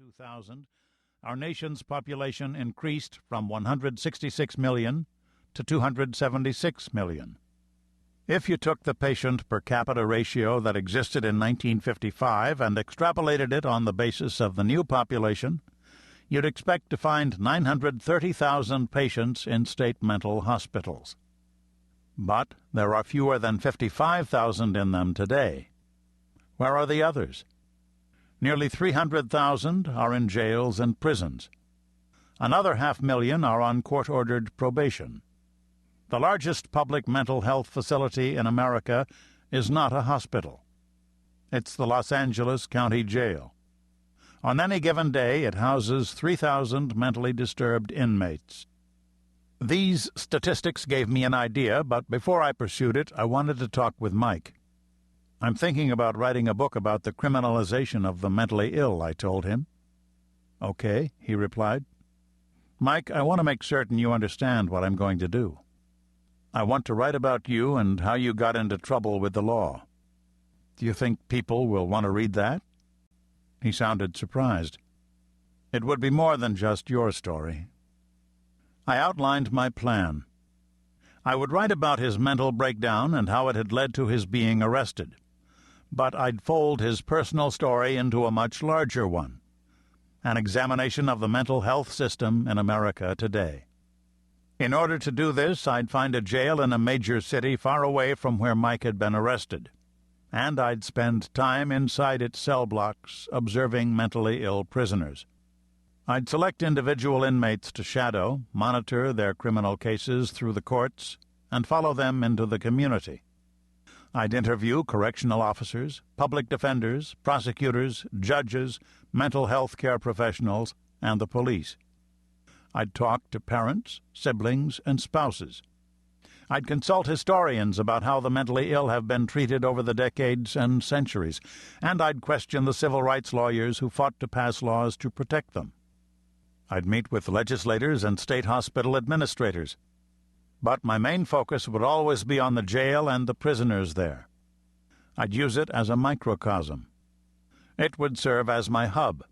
2000, our nation's population increased from 166 million to 276 million. If you took the patient per capita ratio that existed in 1955 and extrapolated it on the basis of the new population, you'd expect to find 930,000 patients in state mental hospitals. But there are fewer than 55,000 in them today. Where are the others? Nearly 300,000 are in jails and prisons. Another 500,000 are on court-ordered probation. The largest public mental health facility in America is not a hospital. It's the Los Angeles County Jail. On any given day, it houses 3,000 mentally disturbed inmates. These statistics gave me an idea, but before I pursued it, I wanted to talk with Mike. I'm thinking about writing a book about the criminalization of the mentally ill, I told him. Okay, he replied. Mike, I want to make certain you understand what I'm going to do. I want to write about you and how you got into trouble with the law. Do you think people will want to read that? He sounded surprised. It would be more than just your story. I outlined my plan. I would write about his mental breakdown and how it had led to his being arrested. But I'd fold his personal story into a much larger one, an examination of the mental health system in America today. In order to do this, I'd find a jail in a major city far away from where Mike had been arrested, and I'd spend time inside its cell blocks observing mentally ill prisoners. I'd select individual inmates to shadow, monitor their criminal cases through the courts, and follow them into the community. I'd interview correctional officers, public defenders, prosecutors, judges, mental health care professionals, and the police. I'd talk to parents, siblings, and spouses. I'd consult historians about how the mentally ill have been treated over the decades and centuries, and I'd question the civil rights lawyers who fought to pass laws to protect them. I'd meet with legislators and state hospital administrators. But my main focus would always be on the jail and the prisoners there. I'd use it as a microcosm. It would serve as my hub,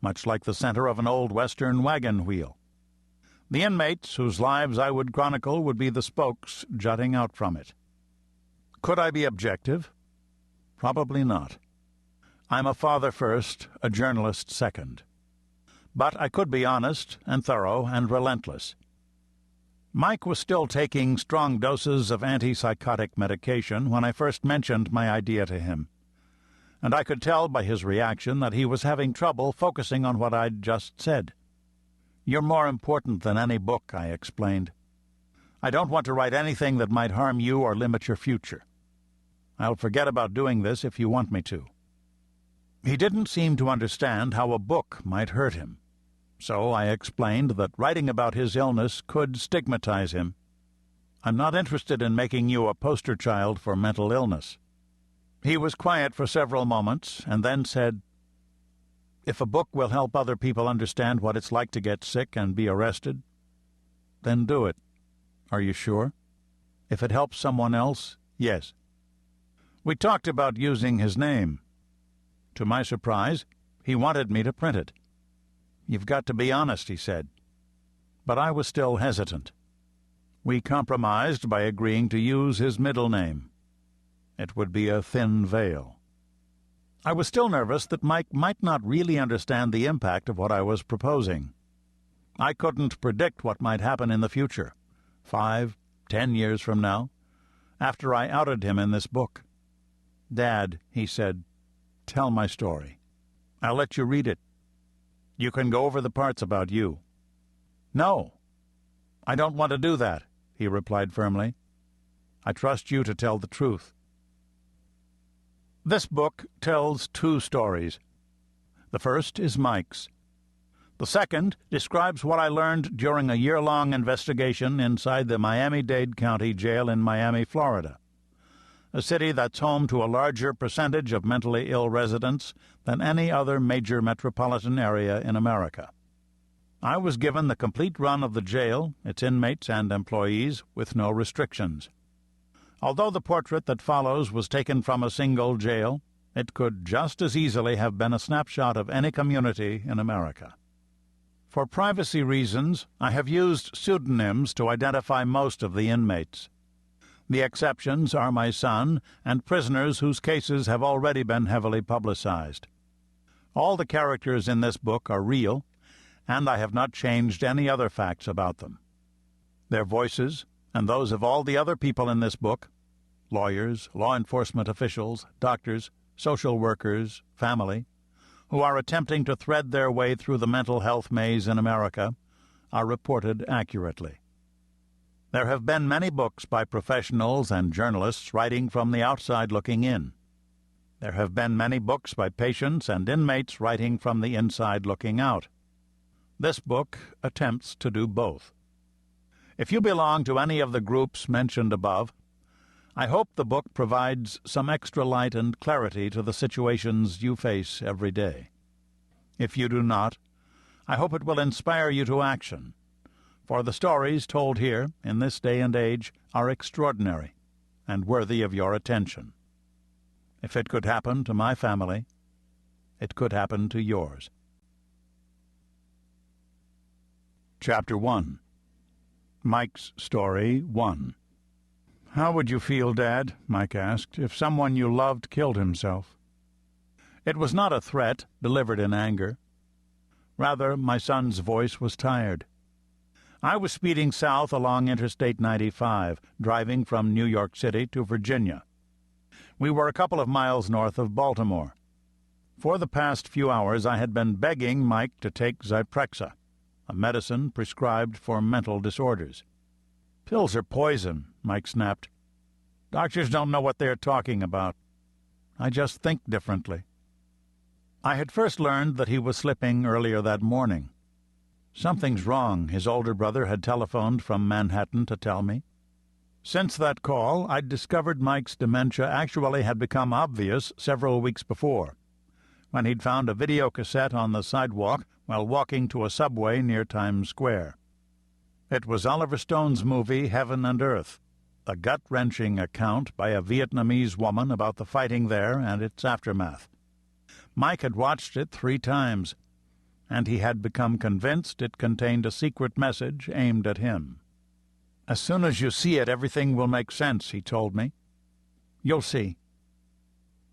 much like the center of an old Western wagon wheel. The inmates whose lives I would chronicle would be the spokes jutting out from it. Could I be objective? Probably not. I'm a father first, a journalist second. But I could be honest and thorough and relentless. Mike was still taking strong doses of antipsychotic medication when I first mentioned my idea to him, and I could tell by his reaction that he was having trouble focusing on what I'd just said. You're more important than any book, I explained. I don't want to write anything that might harm you or limit your future. I'll forget about doing this if you want me to. He didn't seem to understand how a book might hurt him, so I explained that writing about his illness could stigmatize him. I'm not interested in making you a poster child for mental illness. He was quiet for several moments and then said, If a book will help other people understand what it's like to get sick and be arrested, then do it. Are you sure? If it helps someone else, yes. We talked about using his name. To my surprise, he wanted me to print it. You've got to be honest, he said. But I was still hesitant. We compromised by agreeing to use his middle name. It would be a thin veil. I was still nervous that Mike might not really understand the impact of what I was proposing. I couldn't predict what might happen in the future, 5, 10 years from now, after I outed him in this book. Dad, he said, tell my story. I'll let you read it. You can go over the parts about you. No, I don't want to do that, he replied firmly. I trust you to tell the truth. This book tells 2 stories. The first is Mike's. The second describes what I learned during a year-long investigation inside the Miami-Dade County Jail in Miami, Florida, a city that's home to a larger percentage of mentally ill residents than any other major metropolitan area in America. I was given the complete run of the jail, its inmates and employees, with no restrictions. Although the portrait that follows was taken from a single jail, it could just as easily have been a snapshot of any community in America. For privacy reasons, I have used pseudonyms to identify most of the inmates. The exceptions are my son and prisoners whose cases have already been heavily publicized. All the characters in this book are real, and I have not changed any other facts about them. Their voices, and those of all the other people in this book, lawyers, law enforcement officials, doctors, social workers, family, who are attempting to thread their way through the mental health maze in America, are reported accurately. There have been many books by professionals and journalists writing from the outside looking in. There have been many books by patients and inmates writing from the inside looking out. This book attempts to do both. If you belong to any of the groups mentioned above, I hope the book provides some extra light and clarity to the situations you face every day. If you do not, I hope it will inspire you to action, for the stories told here in this day and age are extraordinary and worthy of your attention. If it could happen to my family, it could happen to yours. Chapter 1. Mike's Story 1. "How would you feel, Dad," Mike asked, "if someone you loved killed himself?" It was not a threat delivered in anger. Rather, my son's voice was tired. I was speeding south along Interstate 95, driving from New York City to Virginia. We were a couple of miles north of Baltimore. For the past few hours I had been begging Mike to take Zyprexa, a medicine prescribed for mental disorders. "Pills are poison," Mike snapped. "Doctors don't know what they're talking about. I just think differently." I had first learned that he was slipping earlier that morning. "Something's wrong," his older brother had telephoned from Manhattan to tell me. Since that call, I'd discovered Mike's dementia actually had become obvious several weeks before, when he'd found a videocassette on the sidewalk while walking to a subway near Times Square. It was Oliver Stone's movie Heaven and Earth, a gut-wrenching account by a Vietnamese woman about the fighting there and its aftermath. Mike had watched it 3 times, and he had become convinced it contained a secret message aimed at him. "As soon as you see it, everything will make sense," he told me. "You'll see."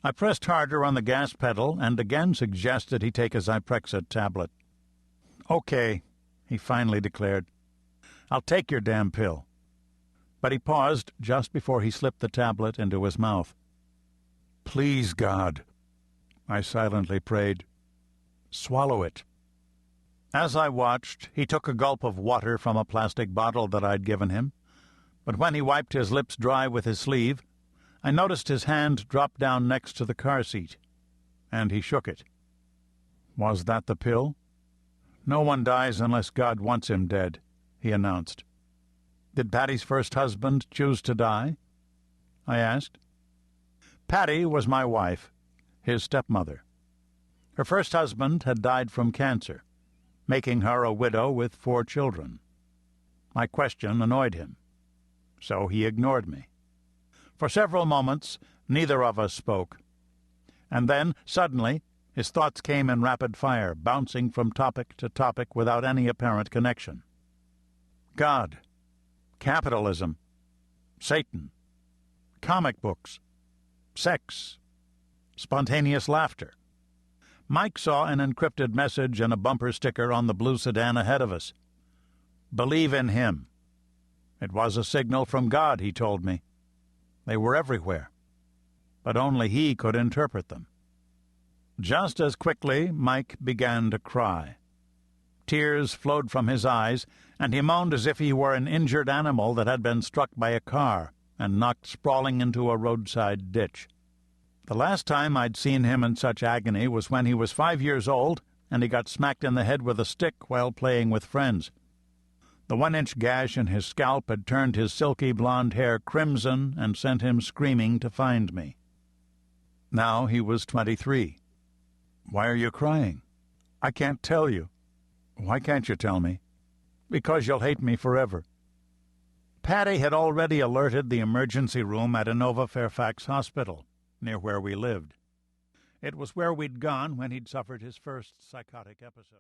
I pressed harder on the gas pedal and again suggested he take a Zyprexa tablet. "Okay," he finally declared. "I'll take your damn pill." But he paused just before he slipped the tablet into his mouth. "Please, God," I silently prayed, "swallow it." As I watched, he took a gulp of water from a plastic bottle that I'd given him, but when he wiped his lips dry with his sleeve, I noticed his hand drop down next to the car seat, and he shook it. Was that the pill? "No one dies unless God wants him dead," he announced. "Did Patty's first husband choose to die?" I asked. Patty was my wife, his stepmother. Her first husband had died from cancer, making her a widow with 4 children. My question annoyed him, so he ignored me. For several moments, neither of us spoke. And then, suddenly, his thoughts came in rapid fire, bouncing from topic to topic without any apparent connection. God, capitalism, Satan, comic books, sex, spontaneous laughter. Mike saw an encrypted message and a bumper sticker on the blue sedan ahead of us. "Believe in him." It was a signal from God, he told me. They were everywhere, but only he could interpret them. Just as quickly, Mike began to cry. Tears flowed from his eyes, and he moaned as if he were an injured animal that had been struck by a car and knocked sprawling into a roadside ditch. The last time I'd seen him in such agony was when he was 5 years old and he got smacked in the head with a stick while playing with friends. The 1-inch gash in his scalp had turned his silky blonde hair crimson and sent him screaming to find me. Now he was 23. "Why are you crying?" "I can't tell you." "Why can't you tell me?" "Because you'll hate me forever." Patty had already alerted the emergency room at Inova Fairfax Hospital, near where we lived. It was where we'd gone when he'd suffered his first psychotic episode.